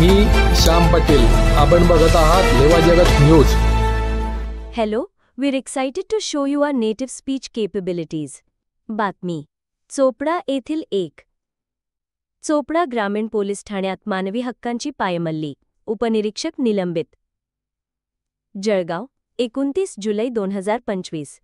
मी श्याम पटेल, आपण बघत आहात लेवा जगत news. Hello, we're excited to show you our native speech capabilities. बातमी चोपडा येथील चोपडा ग्रामीण पोलीस ठाण्यात मानवी हक्कांची पायमल्ली, उपनिरीक्षक निलंबित। जळगाव 29 जुलै 2025।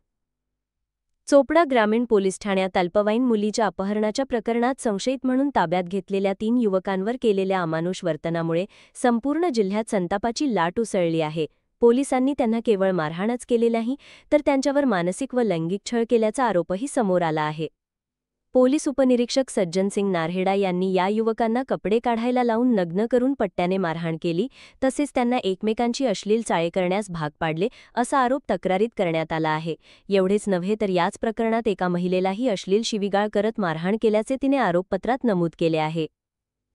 चोपडा ग्रामीण पोलीस ठाण्यात अल्पवयीन मुलीच्या अपहरणाच्या प्रकरणात संशयित म्हणून ताब्यात घेतलेल्या 3 युवकांवर केलेल्या अमानुष वर्तनामुळे संपूर्ण जिल्ह्यात संतापाची लाट उसळली आहे। पोलिसांनी त्यांना केवळ मारहाणच केली नाही, तर त्यांच्यावर मानसिक व लैंगिक छळ केल्याचा आरोपही समोर आला आहे। पोलीस उपनिरीक्षक सज्जनसिंग नारहेडा यांनी या युवकांना कपडे काढायला लावून नग्न करून पट्ट्याने मारहाण केली, तसेच त्यांना एकमेकांची अश्लील चाळे करण्यास भाग पाडले, असा आरोप तक्रारीत करण्यात आला आहे। एवढेच नव्हे तर याच प्रकरणात एका महिलेलाही अश्लील शिवीगाळ करत मारहाण केल्याचे तिने आरोपपत्रात नमूद केले आहे।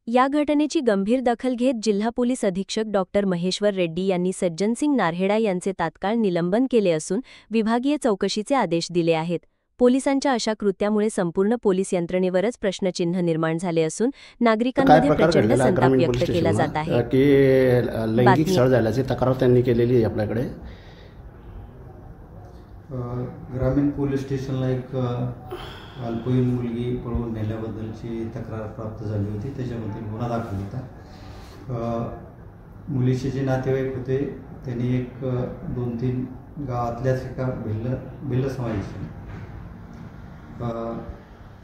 या घटनेची गंभीर दखल घेत जिल्हा पोलीस अधीक्षक डॉ. महेश्वर रेड्डी यांनी सज्जनसिंग नारहेडा यांचे तात्काळ निलंबन केले असून विभागीय चौकशीचे आदेश दिले आहेत। पोलिसांच्या अशा कृत्यामुळे संपूर्ण पोलीस यंत्रणेवरच प्रश्नचिन्ह निर्माण झाले असून नागरिकांमध्ये प्रचंड संताप व्यक्त केला जात आहे। की लैंगिक छळ झाल्याची तक्रार त्यांनी केलेली आहे आपल्याकडे। ग्रामीण पोलीस स्टेशनला एक अल्पवयीन मुलगी पळवून नेल्याबद्दलची तक्रार प्राप्त झाली होती, त्याच्यामध्ये गुन्हा दाखल होता। मुलीचे जे नातेवाईक होते त्यांनी एक 2-3 गावातल्याच एका भिल्ल समाजाचे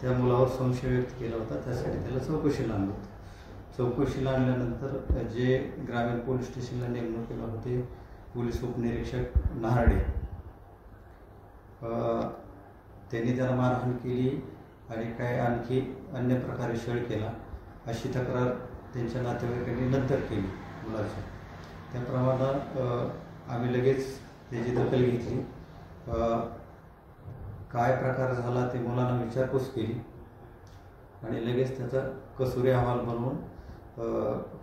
त्या मुलावर संशय व्यक्त केला होता, त्यासाठी त्याला चौकशीला आणलं होतं। चौकशीला आणल्यानंतर जे ग्रामीण पोलीस स्टेशनला नेमणुकीला होते पोलीस उपनिरीक्षक नाहर्डे, त्यांनी त्याला मारहाण केली आणि काय आणखी अन्य प्रकारे छळ केला अशी तक्रार त्यांच्या नातेवाईकांनी नंतर केली मुलाच्या। त्याप्रमाणे आम्ही लगेच त्याची दखल घेतली, काय प्रकार झाला ते मुलांना विचारपूस केली आणि लगेच त्याचा कसुरी अहवाल बनवून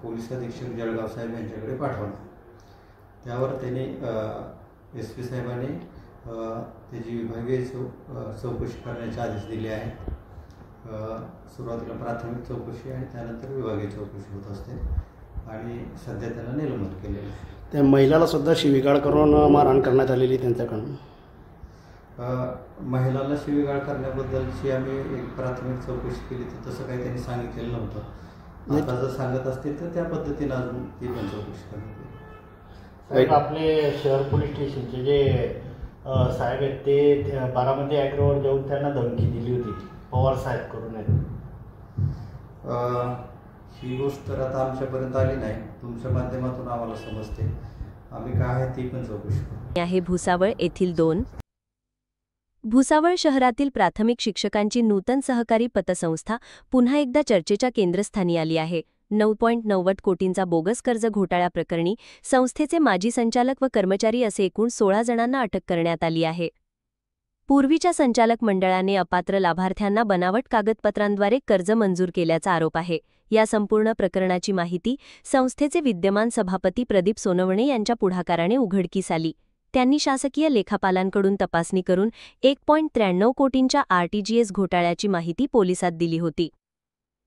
पोलीस अधीक्षक जळगाव साहेब यांच्याकडे पाठवला। त्यावर त्यांनी SP साहेबांनी त्याची विभागीय चौकशी करण्याचे आदेश दिले आहेत। सुरुवातीला प्राथमिक चौकशी आणि त्यानंतर विभागीय चौकशी होत असते आणि सध्या त्याला निलंबित केलेलं आहे। त्या महिलाला सुद्धा शिवीगाळ करून मारहाण करण्यात आलेली त्यांच्याकडून। महिलाला शिवीगाळ करण्याबद्दलची आम्ही एक प्राथमिक चौकशी केली, तर तसं काही त्यांनी सांगितलेलं नव्हतं। आता जर सांगत असतील तर त्या पद्धतीने अजून ती पण चौकशी करण्यात। आपले शहर पोलीस स्टेशनचे जे साहेब आहेत ते बारामती ॲग्रोवर जाऊन त्यांना धमकी दिली होती पवार साहेब करून ही गोष्ट तर आता आमच्यापर्यंत आली नाही, तुमच्या माध्यमातून आम्हाला समजते, आम्ही काय आहे ती पण चौकशी करू। आहे भुसावळ येथील भुसावळ शहरातील प्राथमिक शिक्षकांची नूतन सहकारी पतसंस्था पुन्हा एकदा चर्चेच्या केंद्रस्थानी आली आहे। 9.90 कोटींचा बोगस कर्ज घोटाळ्याप्रकरणी संस्थेचे माजी संचालक व कर्मचारी असे एकूण 16 जणांना अटक करण्यात आली आहे। पूर्वीच्या संचालक मंडळाने अपात्र लाभार्थ्यांना बनावट कागदपत्रांद्वारे कर्ज मंजूर केल्याचा आरोप आहे। या संपूर्ण प्रकरणाची माहिती संस्थेचे विद्यमान सभापती प्रदीप सोनवणे यांच्या पुढाकाराने उघडकीस आली। त्यांनी शासकीय लेखापालांकडून तपासणी करून 1.93 कोटींच्या RTGS घोटाळ्याची माहिती पोलिसात दिली होती।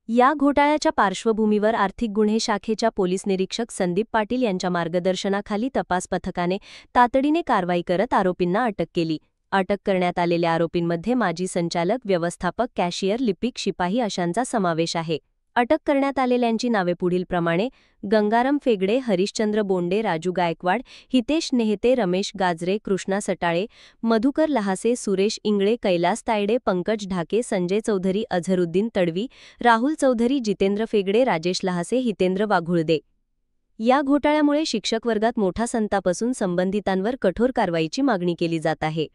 या घोटाळ्याच्या पार्श्वभूमीवर आर्थिक गुन्हे शाखेच्या पोलीस निरीक्षक संदीप पाटील यांच्या मार्गदर्शनाखाली तपास पथकाने तातडीने कारवाई करत आरोपींना अटक केली। अटक करण्यात आलेल्या आरोपींमध्ये माजी संचालक, व्यवस्थापक, कॅशियर, लिपिक, शिपाई अशांचा समावेश आहे। अटक करण्यात आलेल्यांची नावे पुढीलप्रमाणे: गंगाराम फेगडे, हरिश्चंद्र बोंडे, राजू गायकवाड, हितेश नेहते, रमेश गाजरे, कृष्णा सटाळे, मधुकर लहासे, सुरेश इंगळे, कैलास तायडे, पंकज ढाके, संजय चौधरी, अझरुद्दीन तडवी, राहुल चौधरी, जितेंद्र फेगडे, राजेश लहासे, हितेंद्र वाघुळदे। या घोटाळ्यामुळे शिक्षक वर्गात मोठा संताप असून संबंधितांवर कठोर कारवाईची मागणी केली जात आहे।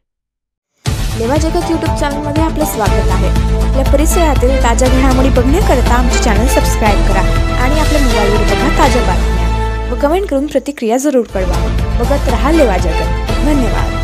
लेवा जगत यूट्यूब चॅनलमध्ये आपले स्वागत आहे। आपल्या परिसरातील ताज्या घडामोडी बघण्याकरता आमचे चॅनल सबस्क्राईब करा आणि आपल्या मोबाईलवर बघा ताज्या बातम्या व कमेंट करून प्रतिक्रिया जरूर कळवा। बघत रहा लेवा जगत। धन्यवाद।